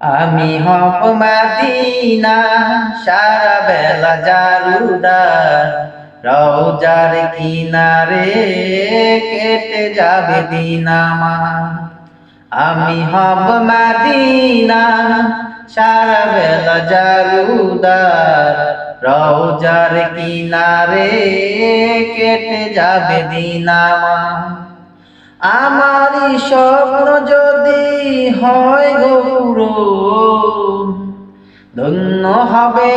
আমি হব মদিনা সারা বেলা জারুদার, রওজার কিনারে কেটে যাবে দিন আমার। আমি হব মদিনা সারা বেলা জারুদার, রওজার কিনারে কেটে যাবে দিন আমার। আমারই স্বপ্ন যদি হয় গো পূরণ, ধন্য হবে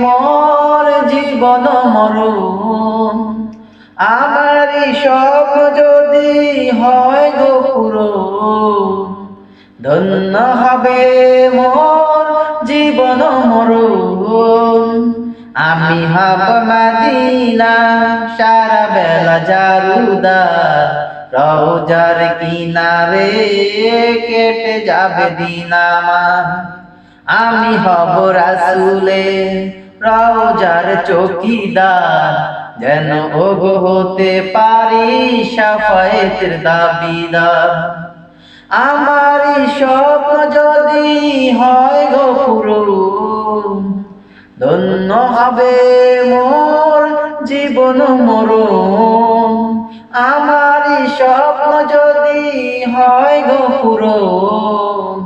মোর জীবন মরণ। আমারই স্বপ্ন যদি হয় গো পূরণ, ধন্য হবে মোর জীবন মরণ। আমি হব মদিনা সারা বেলা জারুদার, রওজার কিনারে কেটে যাবে দিন আমার। আমি হব রাসূলের রওজার চৌকিদার, যেন ওগো হতে পারি শাফায়েতের দাবিদার। আমারই স্বপ্ন যদি হয় গো পূরণ, ধন্য হবে মোর জীবন মরণ। আমারই স্বপ্ন যদি হয় গো পূরণ,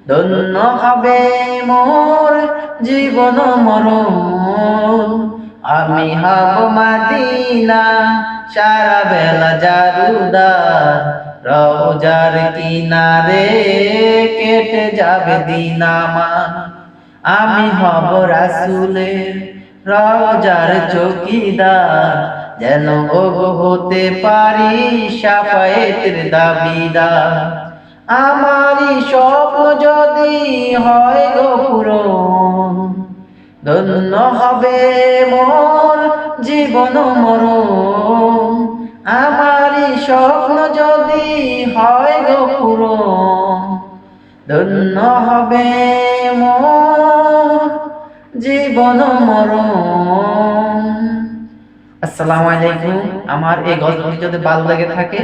ধন্য হবে মোর জীবন মরণ। আমি হব মদিনা সারা বেলা জারুদার, রওজার কিনারে কেটে যাবে দিন আমার। আমি হব রাসূলের রওজার চৌকিদার, যেন ওগো হতে পারি শাফায়েতের দাবিদার। আমারই স্বপ্ন যদি হয় গো পূরণ, ধন্য হবে মোর জীবন মরণ। আমারই স্বপ্ন যদি হয় গো পূরণ, ধন্য হবে মোর জীবন মরণ। আসসালামু আলাইকুম। আমার এই গল্পটি যদি ভালো লেগে থাকে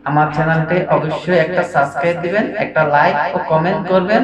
আমার চ্যানেলটি অবশ্যই একটা সাবস্ক্রাইব দিবেন, একটা লাইক ও কমেন্ট করবেন।